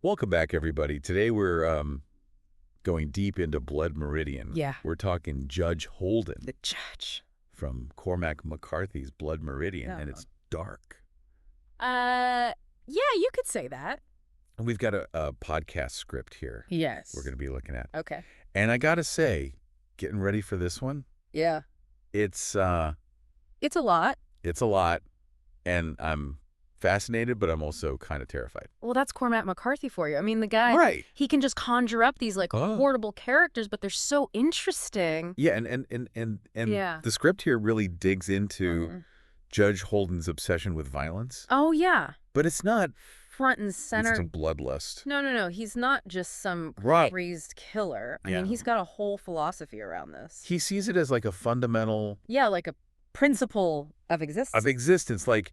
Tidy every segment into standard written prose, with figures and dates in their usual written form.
Welcome back, everybody. Today we're going deep into Blood Meridian. Yeah. We're talking Judge Holden The judge. from Cormac McCarthy's Blood Meridian, and Oh. it's dark. Yeah, you could say that. And we've got a podcast script here Yes. we're going to be looking at. Okay. And I got to say, getting ready for this one, Yeah. it's It's a lot. a lot, and I'm fascinated, but I'm also kind of terrified. Well, that's Cormac McCarthy for you. I mean, the guy, Right. he can just conjure up these like Oh. horrible characters, but they're so interesting. Yeah, and Yeah. the script here really digs into Mhm. Judge Holden's obsession with violence, Oh, yeah. but it's not Front and it's center. a bloodlust. No. He's not just some Right. crazed killer. I Yeah. mean, he's got a whole philosophy around this. He sees it as like a fundamental Yeah, like a principle of existence. Like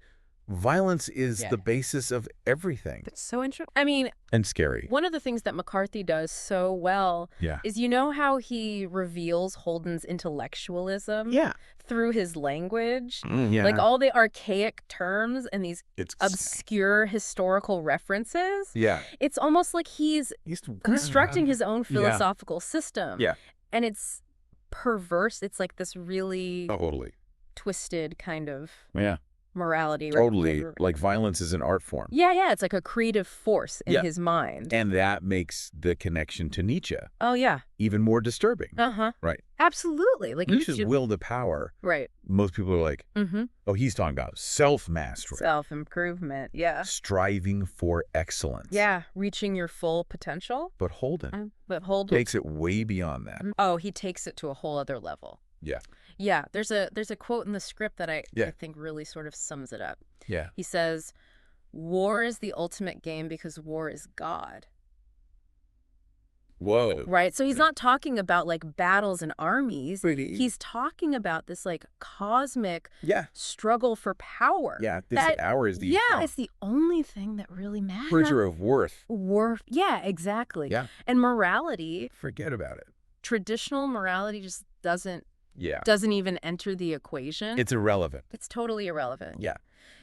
violence is Yeah. the basis of everything. It's so interesting. I mean, And scary. one of the things that McCarthy does so well Yeah. is, you know how he reveals Holden's intellectualism Yeah. through his language? Yeah. Like all the archaic terms and these it's obscure historical references. Yeah. It's almost like he's constructing his own Yeah. philosophical system. Yeah. And it's perverse. It's like this really Totally. twisted kind of Yeah. morality. Totally. Right? Like violence is an art form. Yeah. It's like a creative force in Yeah. his mind. And that makes the connection to Nietzsche Oh, yeah. even more disturbing. Uh-huh. Right. Absolutely. Like Nietzsche's will to power. Right. Most people are like, Mm-hmm. oh, he's talking about self-mastery. Self-improvement. Yeah. Striving for excellence. Yeah. Reaching your full potential. But Holden But hold. takes it way beyond that. Oh, he takes it to a whole other level. Yeah. Yeah. There's a quote in the script that I Yeah. think really sort of sums it up. Yeah. He says, "War is the ultimate game because war is God." Whoa. Right? So he's not talking about like battles and armies. Pretty. He's talking about this like cosmic Yeah. struggle for power. Yeah. This That- hour is the Yeah, it's the only thing that really matters. measure of worth. Yeah, exactly. Yeah. And morality, Forget about it. traditional morality just doesn't Yeah. even enter the equation. It's irrelevant. It's totally irrelevant. Yeah.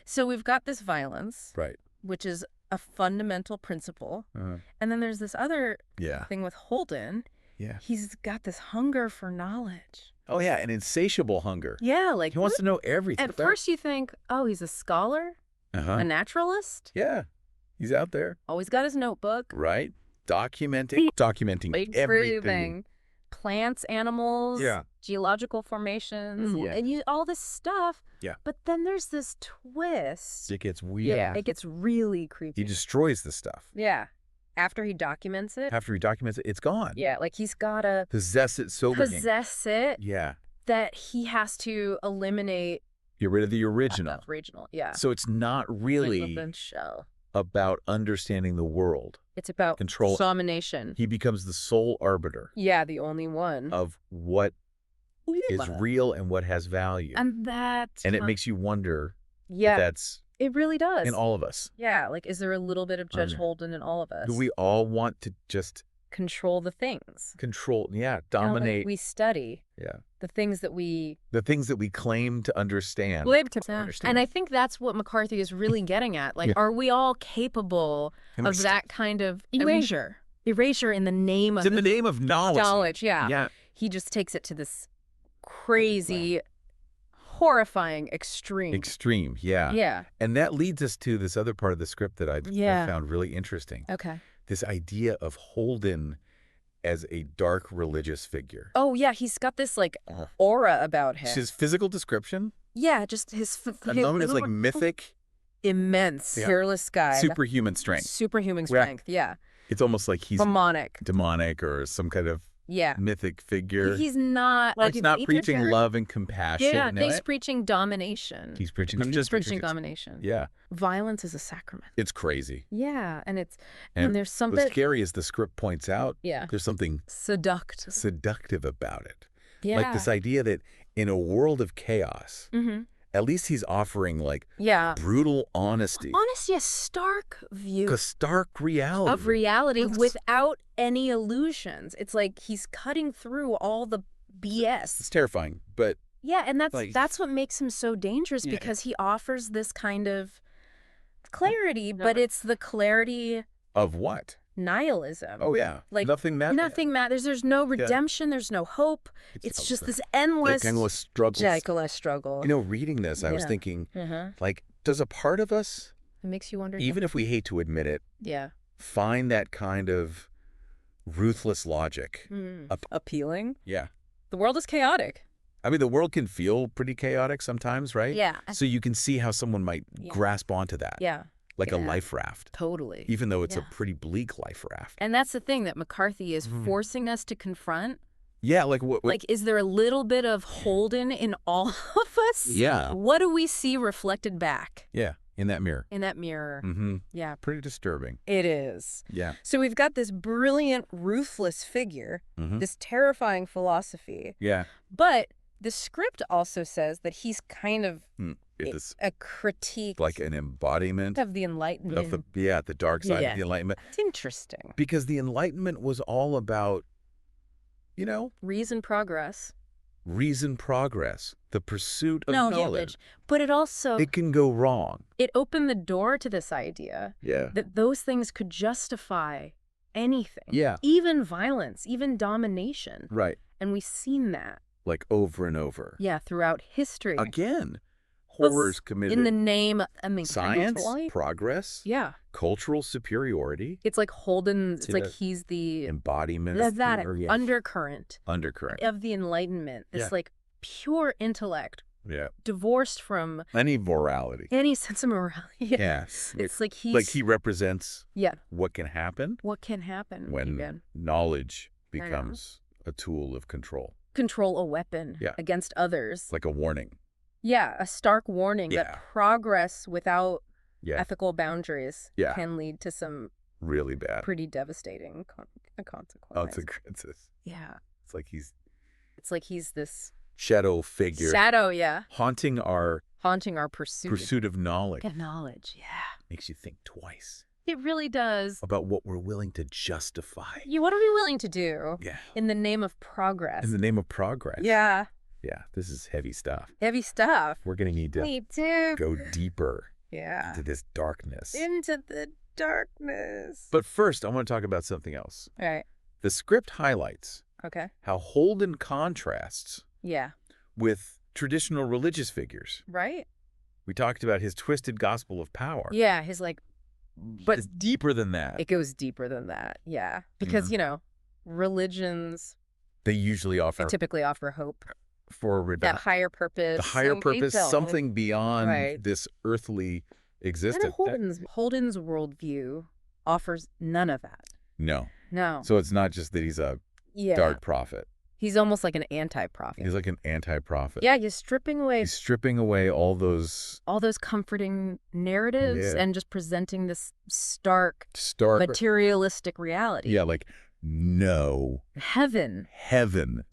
So we've got this violence, Right. which is a fundamental principle. Uh, And then there's this other yeah. thing with Holden. Yeah. He's got this hunger for knowledge. Oh, yeah. An insatiable hunger. Yeah, like He wants to know everything. at first you think, oh, he's a scholar, Uh-huh. a naturalist. Yeah. He's out there. Always got his notebook. Right. Documenting everything. Everything. Plants, animals, Yeah. geological formations, Yeah. and all this stuff. Yeah. But then there's this twist. It gets weird. Yeah. It gets really creepy. He destroys the stuff. Yeah. After he documents it. After he documents it, it's gone. Yeah. Like he's got to Possess it so possess it Yeah. that he has to eliminate Get rid of the original. the original. Yeah. So it's not really Like within shell. about understanding the world. It's about Control. domination. He becomes the sole arbiter Yeah. The only one. of what is real and what has value. And that. And it makes you wonder Yeah. if that's It really does. in all of us. Yeah, like is there a little bit of Judge Okay. Holden in all of us? Do we all want to just control the things? control, You know, like dominate, we study yeah, the things that we the things that we claim to understand? understand. And I think that's what McCarthy is really getting at. Like, Yeah. are we all capable of that kind of erasure? Erasure in the name It's of in the name of knowledge. yeah. Yeah. He just takes it to this crazy, horrifying extreme. Extreme, yeah. Yeah. And that leads us to this other part of the script that I Yeah. found really interesting. Okay. This idea of Holden as a dark religious figure. Oh, yeah. He's got this like aura about him. His physical description, Yeah, just his I know it's like mythic, immense, Yeah. hairless guy. superhuman strength. Superhuman strength, yeah. It's almost like he's Demonic. demonic or some kind of Yeah. mythic figure. He's not He's not preaching love and compassion. Yeah, No, he's preaching domination. he's preaching. He's preaching domination. Yeah, Violence is a sacrament. it's crazy. Yeah, and it's And there's what's something scary is the script points out yeah, there's something seductive. seductive about it. Yeah. Like this idea that in a world of chaos, Mm-hmm. at least he's offering like Yeah. brutal honesty. Honestly, a stark view A stark reality. of reality without any illusions. It's like he's cutting through all the BS. It's terrifying, but Yeah, and Like- that's what makes him so dangerous, Yeah. because he offers this kind of clarity, but it's the clarity Of what? Nihilism. Oh, yeah. Like, Nothing matters. nothing matters. There's no redemption. There's no hope. It's just this endless struggle. You know, reading this, I was thinking, like, does a part of us, It makes you wonder. even if we hate to admit it, find that kind of ruthless logic appealing? Yeah. The world is chaotic. I mean, the world can feel pretty chaotic sometimes, right? Yeah. So you can see how someone might grasp onto that. Yeah. Like a life raft. Totally. Even though it's a pretty bleak life raft. And that's the thing that McCarthy is forcing us to confront. Yeah, like what? Like, is there a little bit of Holden in all of us? Yeah. What do we see reflected back? Yeah, in that mirror. In that mirror. Yeah. Pretty disturbing. It is. Yeah. So we've got this brilliant, ruthless figure, this terrifying philosophy. Yeah. But the script also says that he's kind of a critique. Like an embodiment. Of the Enlightenment. Of the dark side of the Enlightenment. It's interesting. Because the Enlightenment was all about, you know? Reason progress. The pursuit of knowledge. But it also... It can go wrong. It opened the door to this idea that those things could justify anything. Yeah. Even violence, even domination. Right. And we've seen that. Like over and over. Yeah, throughout history. Again. Horrors committed. In the name, science, progress. Yeah. Cultural superiority. It's like Holden, it's like he's the... embodiment. That undercurrent. Of the Enlightenment. This like pure intellect. Yeah. Divorced from... Any morality. Any sense of morality. Yes. It's like he's... Like he represents what can happen. When knowledge becomes a tool of control. Control a weapon against others. Like a warning. Yeah, a stark warning that progress without ethical boundaries can lead to some really bad, pretty devastating consequences. Yeah. It's like he's this shadow figure. Haunting our pursuit of knowledge. Makes you think twice. It really does. About what we're willing to justify. Yeah, what are we willing to do? Yeah. In the name of progress. Yeah. Yeah, this is heavy stuff. We're going to need to go deeper into this darkness. Into the darkness. But first, I want to talk about something else. All right. The script highlights how Holden contrasts with traditional religious figures. Right. We talked about his twisted gospel of power. Yeah, his like... But it's deeper than that. It goes deeper than that, yeah. Because, you know, religions... They typically offer hope. For that higher purpose. The higher purpose, something beyond this earthly existence. Holden's worldview offers none of that. No. No. So it's not just that he's a dark prophet. He's almost like an anti-prophet. He's like an anti-prophet. Yeah, he's stripping away all those comforting narratives and just presenting this stark materialistic reality. Yeah, like no. Heaven.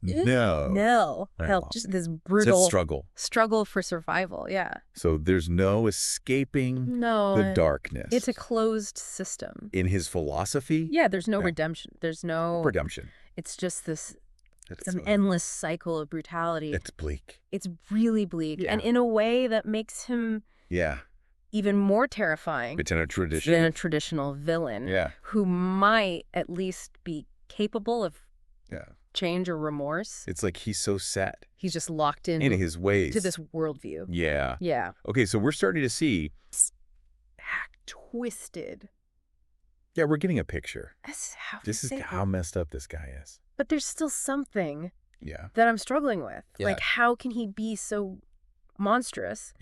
No. Hell, just this brutal struggle for survival. Yeah. So there's no escaping the darkness. It's a closed system. In his philosophy? Yeah, there's no redemption. There's no redemption. It's just this endless cycle of brutality. It's bleak. It's really bleak. And in a way that makes him even more terrifying than a traditional villain who might at least be capable of change or remorse. It's like he's so set. He's just locked in his ways to this worldview. Yeah. Yeah. Okay, so we're starting to see twisted. Yeah, we're getting a picture. This is how messed up this guy is. But there's still something that I'm struggling with. Yeah. Like, how can he be so monstrous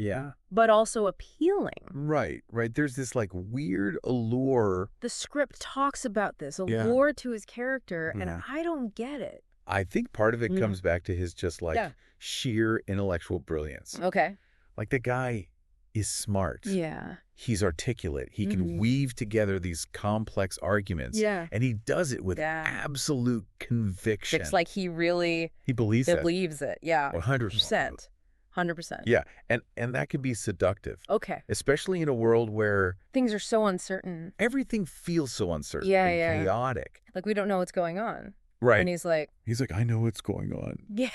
but also appealing? Right. There's this like weird allure. The script talks about this allure to his character, and I don't get it. I think part of it comes back to his just like sheer intellectual brilliance. Okay. Like the guy is smart. Yeah. He's articulate. He can weave together these complex arguments. Yeah. And he does it with absolute conviction. It's like he believes it. Yeah. 100%. 100%. Yeah. And that can be seductive. Okay. Especially in a world where things are so uncertain. Everything feels so uncertain and chaotic. Like we don't know what's going on. Right. And he's like, I know what's going on. Yeah.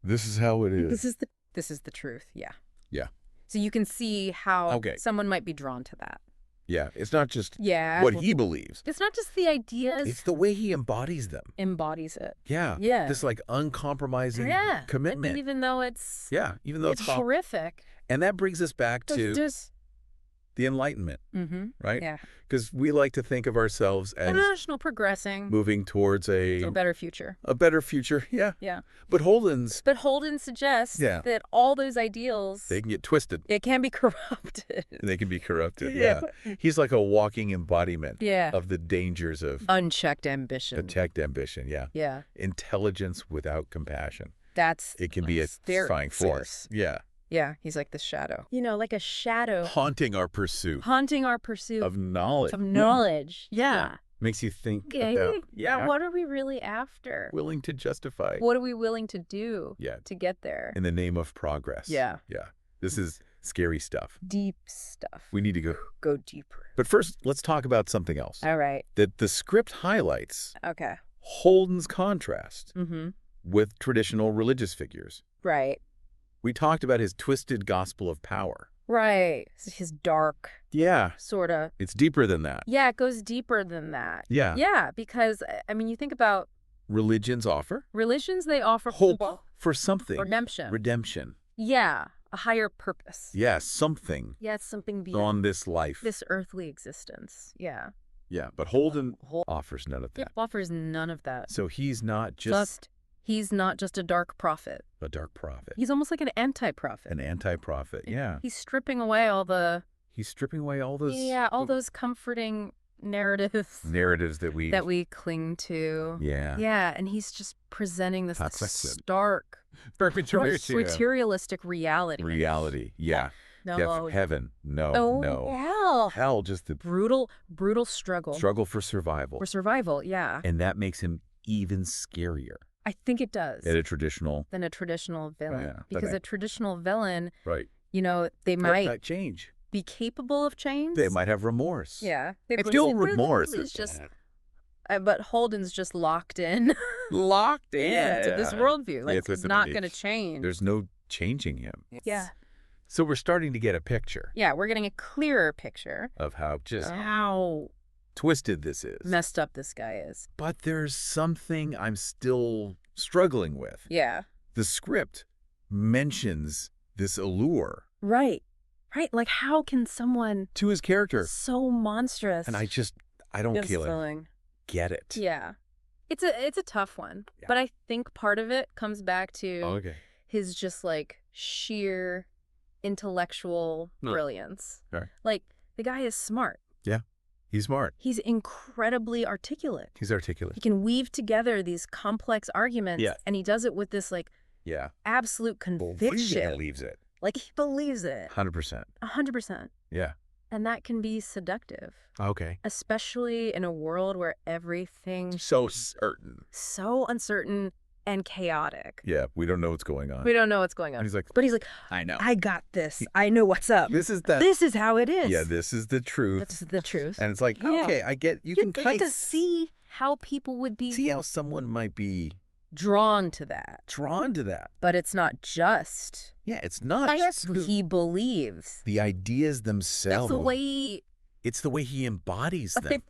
This is how it is. This is the truth. Yeah. Yeah. So you can see how someone might be drawn to that. Yeah, it's not just what he believes. It's not just the ideas. It's the way he embodies them. Embodies it. Yeah. Yeah. This like uncompromising commitment. Even though it's even though it's horrific. And that brings us back to the Enlightenment, right? Yeah. Because we like to think of ourselves as international progressing, moving towards a better future. A better future, yeah. Yeah. But Holden suggests that all those ideals, they can get twisted. It can be corrupted. They can be corrupted. Yeah. He's like a walking embodiment of the dangers of unchecked ambition. Unchecked ambition, yeah. Yeah. Intelligence without compassion. It can be a terrifying force. Yeah. Yeah, he's like the shadow. Like a shadow. Haunting our pursuit. Of knowledge. Yeah. Makes you think about, what are we really after? Willing to justify. What are we willing to do to get there? In the name of progress. Yeah. Yeah. This is scary stuff. Deep stuff. We need to go deeper. But first, let's talk about something else. All right. That the script highlights Okay. Holden's contrast with traditional religious figures. Right. We talked about his twisted gospel of power. Right. His dark. Yeah. Sort of. It's deeper than that. Yeah, it goes deeper than that. Yeah. Yeah, because, I mean, you think about... Religions, they offer hope for something. Redemption. Yeah. A higher purpose. Yeah, something. Yeah, it's something beyond this life. This earthly existence. Yeah. Yeah, but Holden offers none of that. Offers none of that. So he's not just... He's not just a dark prophet. A dark prophet. He's almost like an anti-prophet. An anti-prophet, yeah. He's stripping away all the... He's stripping away all those... Yeah, all those comforting narratives. Narratives that we cling to. Yeah. Yeah, and he's just presenting this stark, materialistic reality. Reality, yeah. No. Heaven, no. Hell. Hell, just the... Brutal struggle. Struggle for survival. Yeah. And that makes him even scarier. I think it does. Than a traditional villain. Yeah, because a traditional villain, right. They might change. Be capable of change. They might have remorse. Yeah. They feel remorse. But Holden's just locked in. To this worldview. Like, it's not going to change. There's no changing him. Yeah. So we're starting to get a picture. Yeah, we're getting a clearer picture. Of how twisted this is. Messed up this guy is. But there's something I'm still struggling with. Yeah. The script mentions this allure. Right. Like, how can someone... To his character. So monstrous. And I don't get it. Yeah. It's a tough one. Yeah. But I think part of it comes back to his just, like, sheer intellectual brilliance. Right. Like, the guy is smart. Yeah. He's smart. He's incredibly articulate. He's articulate. He can weave together these complex arguments, and he does it with this, like, absolute conviction. He believes it. Like, he believes it. 100%. 100%. Yeah. And that can be seductive. Okay. Especially in a world where everything's so certain. So uncertain and chaotic. Yeah, we don't know what's going on. And he's like, I know. I got this. I know what's up. This is how it is. Yeah, this is the truth. This is the truth. And it's like, okay, I get you can kind of see how people would be. See how someone might be drawn to that. But it's not just. Yeah, it's not. He believes. The ideas themselves. It's the way he embodies them.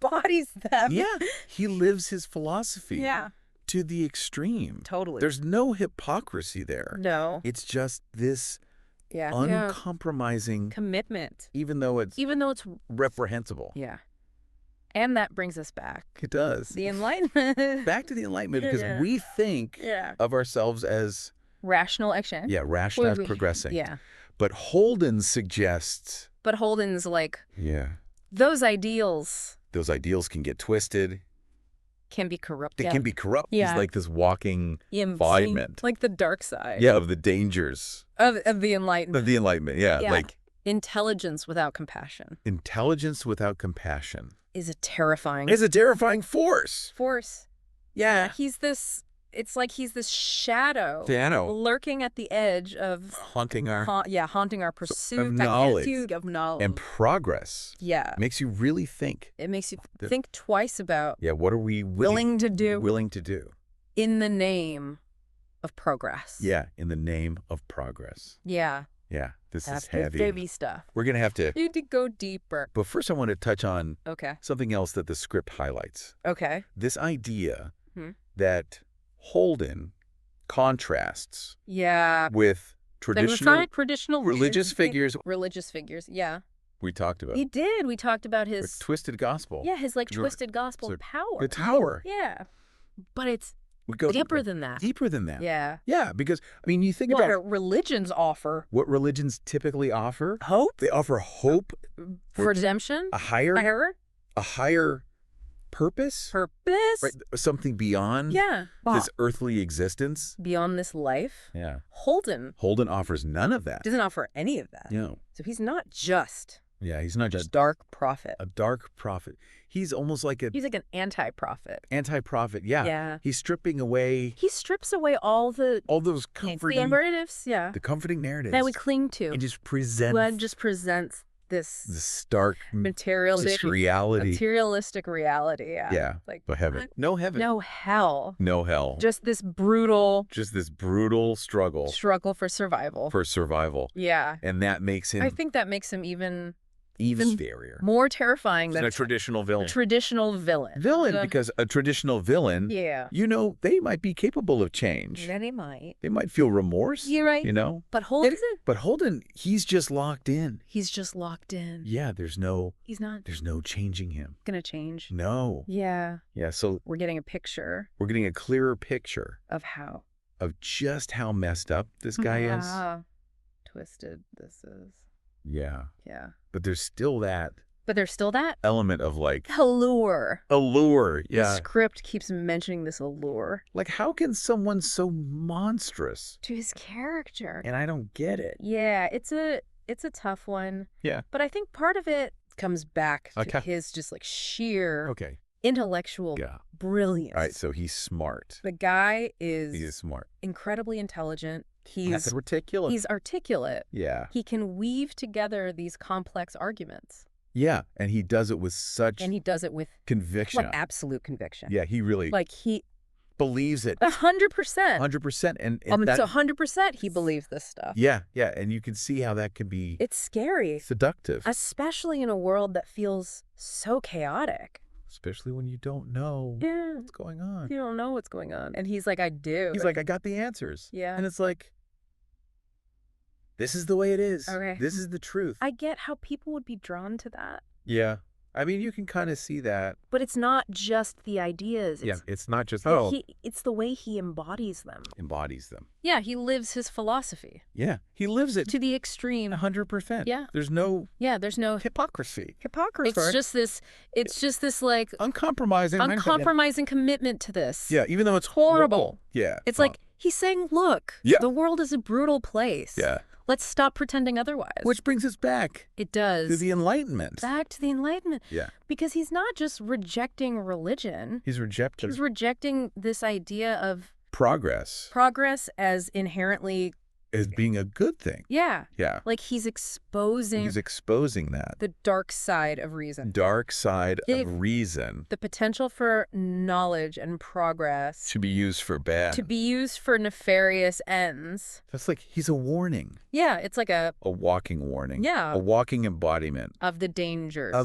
Yeah. He lives his philosophy. Yeah. To the extreme. Totally. There's no hypocrisy there. No. It's just this uncompromising commitment. Even though it's reprehensible. Yeah. And that brings us back. It does. The Enlightenment. Back to the Enlightenment, because we think of ourselves as rational action. Yeah, rational as progressing. Yeah. But Holden suggests. But Holden's like. Yeah. Those ideals can get twisted. Can be corrupt. They can be corrupt. Yeah. He's like this walking embodiment. Like the dark side. Yeah, of the dangers. Of the Enlightenment. Of the Enlightenment, yeah. Like intelligence without compassion. Intelligence without compassion. Is a terrifying force. Yeah. It's like he's this shadow. Lurking at the edge of haunting our pursuit of knowledge. Of knowledge. And progress. Yeah. Makes you really think. It makes you think twice about what are we willing to do? In the name of progress. Yeah, in the name of progress. Yeah. Yeah. This is heavy stuff. We're going to have to... You need to go deeper. But first I want to touch on something else that the script highlights. Okay. This idea that Holden contrasts with traditional religious figures. Religious figures, yeah. We talked about. We did. We talked about his... twisted gospel. Yeah, his twisted gospel power. The tower. Yeah. But it's deeper than that. Deeper than that. Yeah. Yeah, because, I mean, you think about... What religions offer. What religions typically offer? Hope. They offer hope. For redemption. A higher purpose. Right? Something beyond this earthly existence. Beyond this life. Yeah. Holden offers none of that. Doesn't offer any of that. No. So he's not just... Yeah, he's not just... a dark prophet. A dark prophet. He's almost like a... He's like an anti-prophet. Anti-prophet, yeah. Yeah. He's stripping away... He strips away all those comforting... the narratives, yeah. The comforting narratives. That we cling to. And just presents... Well, just presents this stark... materialistic reality, yeah. Yeah. Like, no heaven. No heaven. No hell. No hell. Just this brutal struggle. Struggle for survival. Yeah. And that makes him... I think that makes him even scarier. More terrifying than a traditional villain. Because a traditional villain, you know, they might be capable of change. Yeah, they might. They might feel remorse. You're right. You know? But Holden, he's just locked in. Yeah, there's no... He's not... There's no changing him. Gonna change. No. Yeah. Yeah, so... We're getting a picture. We're getting a clearer picture. Of how? Of just how messed up this guy is. Twisted this is. Yeah. Yeah. But there's still that element of like allure. Yeah. The script keeps mentioning this allure. Like, how can someone so monstrous to his character? And I don't get it. Yeah, it's a tough one. Yeah. But I think part of it comes back to his just like sheer intellectual brilliance. All right, so he's smart. The guy is smart. Incredibly intelligent. He's articulate. He's articulate. Yeah. He can weave together these complex arguments. Yeah, and he does it with such... And he does it with... conviction. Like absolute conviction. Yeah, he really... Like he... believes it. 100%. 100%. And that, so 100% he believes this stuff. Yeah, yeah, and you can see how that can be... It's scary. Seductive. Especially in a world that feels so chaotic. Especially when you don't know what's going on. You don't know what's going on. And he's like, I do. He's like, I got the answers. Yeah. And it's like, this is the way it is. Okay. This is the truth. I get how people would be drawn to that. Yeah. I mean, you can kind of see that. But it's not just the ideas. It's not just, it's the way he embodies them. Yeah, he lives his philosophy. Yeah, he lives it. To the extreme. 100%. Yeah. There's no hypocrisy. It's just this like... Uncompromising commitment to this. Yeah, even though it's horrible. Yeah. It's like, he's saying, look, the world is a brutal place. Yeah. Let's stop pretending otherwise. Which brings us back. It does. To the Enlightenment. Back to the Enlightenment. Yeah. Because he's not just rejecting religion. He's rejecting this idea of... progress as inherently... as being a good thing. Yeah. Yeah. Like he's exposing that. The dark side of reason. The potential for knowledge and progress. To be used for bad. To be used for nefarious ends. That's like, he's a warning. Yeah, it's like a walking warning. Yeah. A walking embodiment. Of the dangers.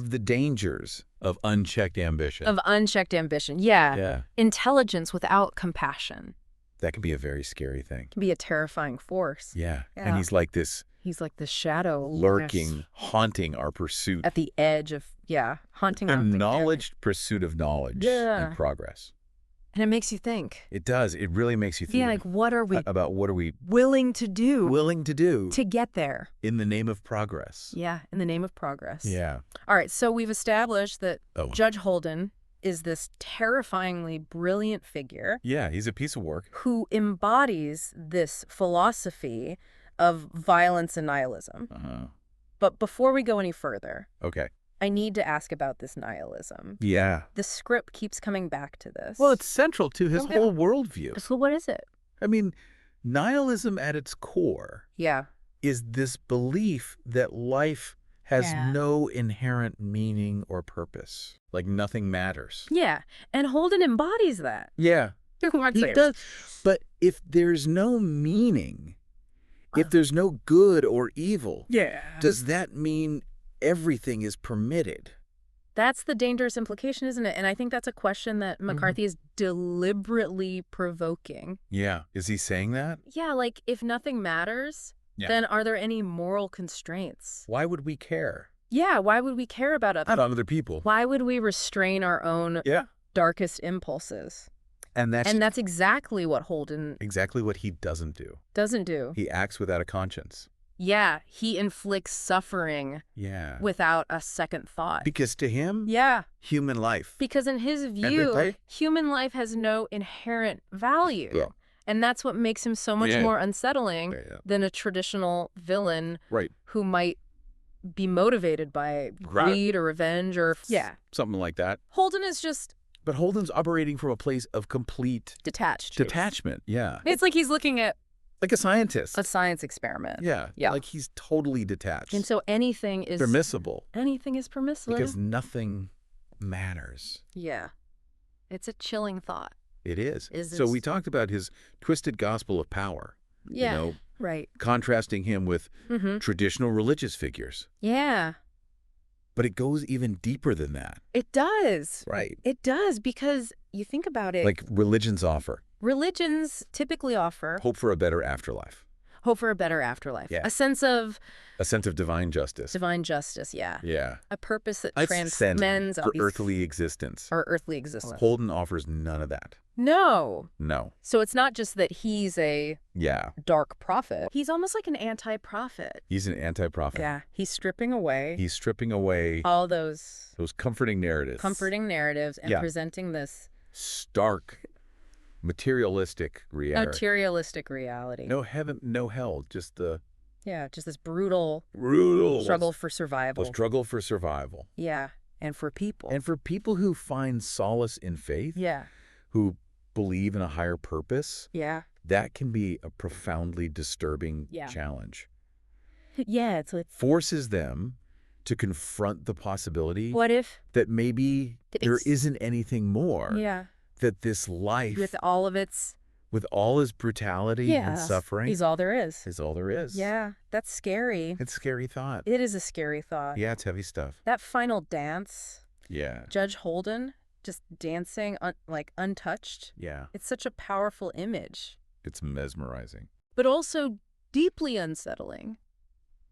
Of unchecked ambition. Yeah. Yeah. Intelligence without compassion. That can be a very scary thing. It can be a terrifying force. Yeah. And he's like this shadow. Lurking, haunting our pursuit. At the edge of, haunting our knowledge, pursuit of knowledge and progress. And it makes you think. It does. It really makes you think. Yeah, like what are we willing to do to get there? In the name of progress. Yeah, in the name of progress. Yeah. All right, so we've established that Judge Holden is this terrifyingly brilliant figure. Yeah, he's a piece of work. Who embodies this philosophy of violence and nihilism. But before we go any further, I need to ask about this nihilism. Yeah. The script keeps coming back to this. Well, it's central to his whole worldview. So what is it? I mean, nihilism at its core is this belief that life has no inherent meaning or purpose. Like nothing matters. Yeah. And Holden embodies that. Yeah. He does. But if there's no meaning If there's no good or evil, yeah, does that mean everything is permitted? That's the dangerous implication, isn't it? And I think that's a question that McCarthy is deliberately provoking. Yeah. Is he saying that? Yeah, like, if nothing matters, then are there any moral constraints? Why would we care? Yeah, why would we care about others? Not other people. Why would we restrain our own darkest impulses? And that's exactly what Holden... Exactly what he doesn't do. Doesn't do. He acts without a conscience. Yeah, he inflicts suffering without a second thought. Because to him, human life. Because in his view, human life has no inherent value. Yeah. And that's what makes him so much more unsettling than a traditional villain who might be motivated by greed or revenge or... Something like that. Holden is just... But Holden's operating from a place of complete... detachment, It's like he's looking at... Like a scientist. A science experiment. Yeah. Like he's totally detached. And so anything is... permissible. Anything is permissible. Because nothing matters. Yeah. It's a chilling thought. It is. So we talked about his twisted gospel of power. Yeah, you know, right. Contrasting him with traditional religious figures. Yeah. But it goes even deeper than that. It does. Right. It does, because you think about it. Like religions offer. Religions typically offer... hope for a better afterlife. Hope for a better afterlife. Yeah. A sense of divine justice. Divine justice, yeah. Yeah. A purpose that transcends... for earthly existence. Our earthly existence. Holden offers none of that. No. No. So it's not just that he's a dark prophet. He's almost like an anti-prophet. He's an anti-prophet. Yeah. He's stripping away... He's stripping away... all those comforting narratives. Comforting narratives and presenting this... stark, materialistic reality. Materialistic reality. No heaven, no hell, just the... Yeah, just this brutal struggle for survival. A struggle for survival. Yeah, and for people. And for people who find solace in faith. Yeah. Who believe in a higher purpose. Yeah. That can be a profoundly disturbing challenge. Yeah, it's like... forces them to confront the possibility... what if... that maybe there isn't anything more. Yeah. That this life... with all of its... with all its brutality and suffering... is all there is. Is all there is. Yeah, that's scary. It's a scary thought. It is a scary thought. Yeah, it's heavy stuff. That final dance... yeah. Judge Holden just dancing like untouched. Yeah. It's such a powerful image. It's mesmerizing. But also deeply unsettling.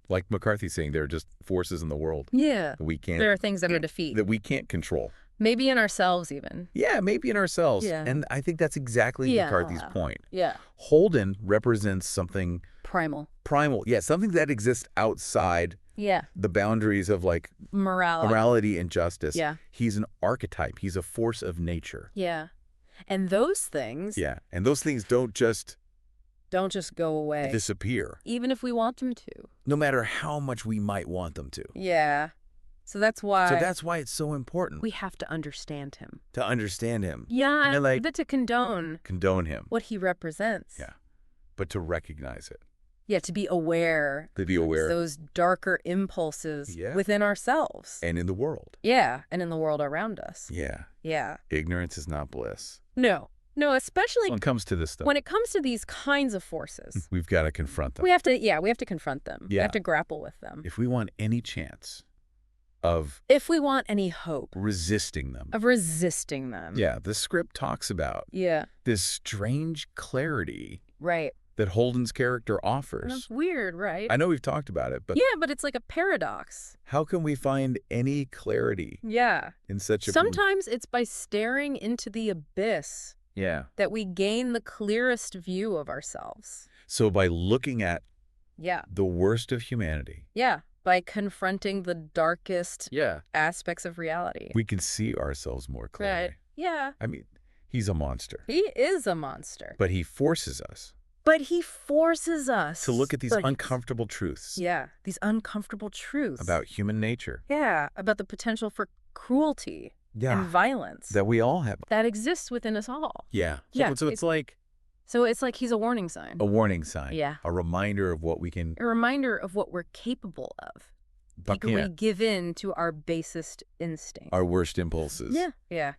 Like McCarthy's saying, there are just forces in the world. Yeah. That we can't... there are things that are defeat. That we can't control. Maybe in ourselves even. Yeah, maybe in ourselves. Yeah. And I think that's exactly McCarthy's point. Yeah. Holden represents something... primal. Primal. Yeah, something that exists outside the boundaries of like... morality and justice. Yeah. He's an archetype. He's a force of nature. Yeah. And those things... yeah. And those things don't just go away. Disappear. Even if we want them to. No matter how much we might want them to. Yeah. So that's why it's so important. We have to understand him. To understand him. Yeah, but to condone him. What he represents. Yeah. But to recognize it. Yeah, to be aware. To be aware. Those darker impulses within ourselves. And in the world. Yeah, and in the world around us. Yeah. Yeah. Ignorance is not bliss. No. No, especially when it comes to this stuff. When it comes to these kinds of forces. We've got to confront them. We have to confront them. Yeah. We have to grapple with them. If we want any chance of... if we want any hope. Resisting them. Of resisting them. Yeah, the script talks about this strange clarity. Right. That Holden's character offers. That's weird, right? I know we've talked about it, but... yeah, but it's like a paradox. How can we find any clarity? Yeah. In such a... sometimes it's by staring into the abyss. Yeah. That we gain the clearest view of ourselves. So by looking at... the worst of humanity. Yeah. By confronting the darkest aspects of reality. We can see ourselves more clearly. Right. Yeah. I mean, he's a monster. He is a monster. But he forces us. To look at these uncomfortable truths. Yeah, these uncomfortable truths. About human nature. Yeah, about the potential for cruelty and violence. That we all have. That exists within us all. Yeah. So it's like... so it's like he's a warning sign. A warning sign. Yeah. A reminder of what we can... a reminder of what we're capable of. But we give in to our basest instincts. Our worst impulses. Yeah. Yeah.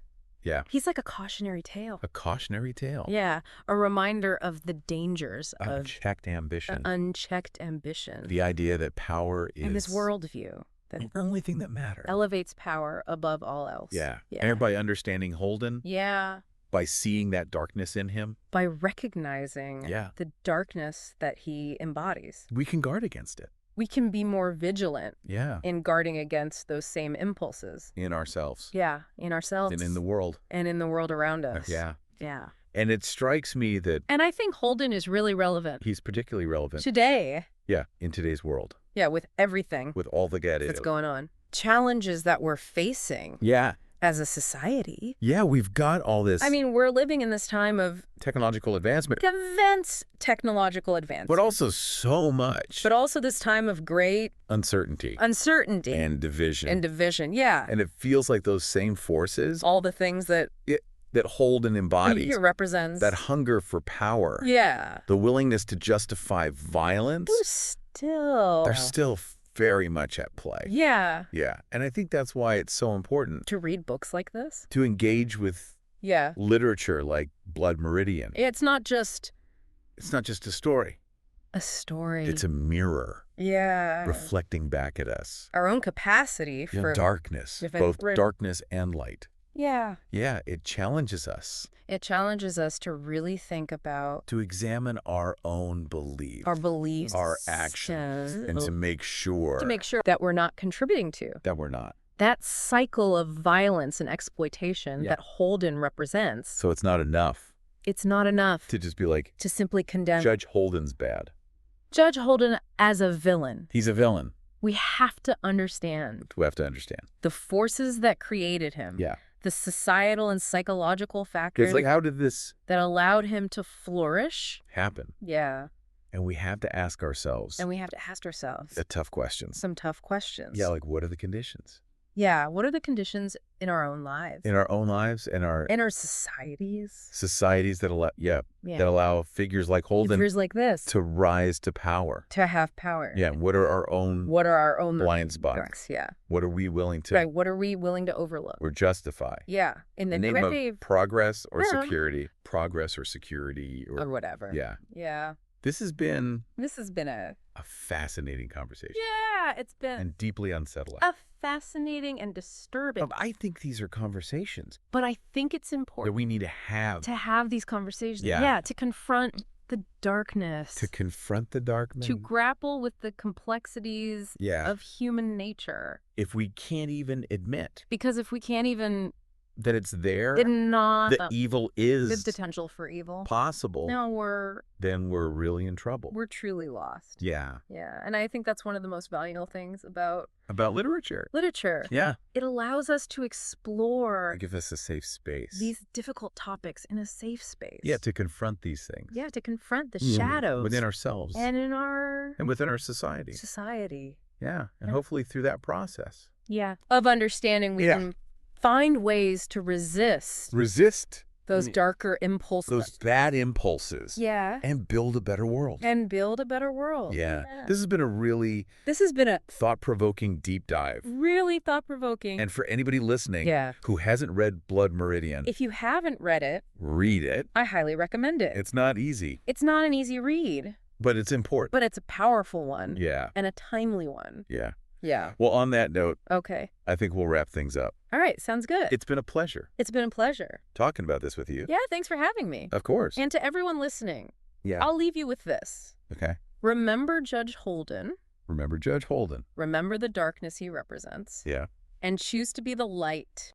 Yeah. He's like a cautionary tale. A cautionary tale. Yeah. A reminder of the dangers of unchecked ambition. Unchecked ambition. The idea that power is... And this worldview. The only thing that matters. Elevates power above all else. Yeah. And by understanding Holden. Yeah. By seeing that darkness in him. By recognizing the darkness that he embodies. We can guard against it. We can be more vigilant in guarding against those same impulses. In ourselves. Yeah, in ourselves. And in the world. And in the world around us. Yeah. Yeah. And it strikes me that... And I think Holden is really relevant. He's particularly relevant. Today. Yeah, in today's world. Yeah, with everything. With all the that's going on. Challenges that we're facing. Yeah. As a society. Yeah, we've got all this... I mean, we're living in this time of... technological advancement. Immense technological advancement. But also so much. But also this time of great... uncertainty. Uncertainty. And division. And division, yeah. And it feels like those same forces... all the things that... that Holden embodies. It represents. That hunger for power. Yeah. The willingness to justify violence. They're still very much at play. Yeah. Yeah. And I think that's why it's so important. To read books like this. To engage with literature like Blood Meridian. It's not just a story. A story. It's a mirror. Yeah. Reflecting back at us. Our own capacity for darkness. Both darkness and light. Yeah. Yeah, it challenges us. It challenges us to really think about... to examine our own beliefs. Our beliefs. Our actions. And to make sure... that we're not contributing to. That we're not. That cycle of violence and exploitation that Holden represents. So it's not enough. It's not enough. To just be like... to simply condemn... Judge Holden's bad. Judge Holden as a villain. He's a villain. We have to understand. We have to understand. The forces that created him. Yeah. The societal and psychological factors. It's like, how did this... that allowed him to flourish. Happen. Yeah. And we have to ask ourselves... the tough questions. Some tough questions. Yeah, like, what are the conditions? Yeah, what are the conditions in our own lives? In our own lives and our... in our societies. Societies that allow... that allow figures like Holden... figures like this. to rise to power. To have power. Yeah, what are our own... blind spots? Yeah. What are we willing to... Right, what are we willing to overlook? Or justify? Yeah. In the name of progress or security. Or whatever. Yeah. Yeah. This has been a fascinating conversation. Yeah, it's been... and deeply unsettling. a fascinating and disturbing... I think these are conversations... but I think it's important... that we need to have... these conversations. Yeah. To confront the darkness. To confront the darkness. To grapple with the complexities of human nature. If we can't even admit... because if we can't even... that it's there, that evil is... the potential for evil. Possible. No, then we're really in trouble. We're truly lost. Yeah. Yeah, and I think that's one of the most valuable things about literature. Yeah. It allows us to explore... give us a safe space. these difficult topics in a safe space. Yeah, to confront these things. Yeah, to confront the shadows. Within ourselves. And within our society. Yeah, and hopefully through that process. Yeah. Of understanding we can find ways to resist those darker impulses. Those bad impulses. Yeah. And build a better world. Yeah. This has been a thought-provoking deep dive. Really thought-provoking. And for anybody listening who hasn't read Blood Meridian, if you haven't read it, read it. I highly recommend it. It's not easy. It's not an easy read. But it's important. But it's a powerful one. Yeah. And a timely one. Yeah. Yeah. Well, on that note, okay, I think we'll wrap things up. All right. Sounds good. It's been a pleasure. Talking about this with you. Yeah. Thanks for having me. Of course. And to everyone listening. Yeah. I'll leave you with this. Okay. Remember Judge Holden. Remember Judge Holden. Remember the darkness he represents. Yeah. And choose to be the light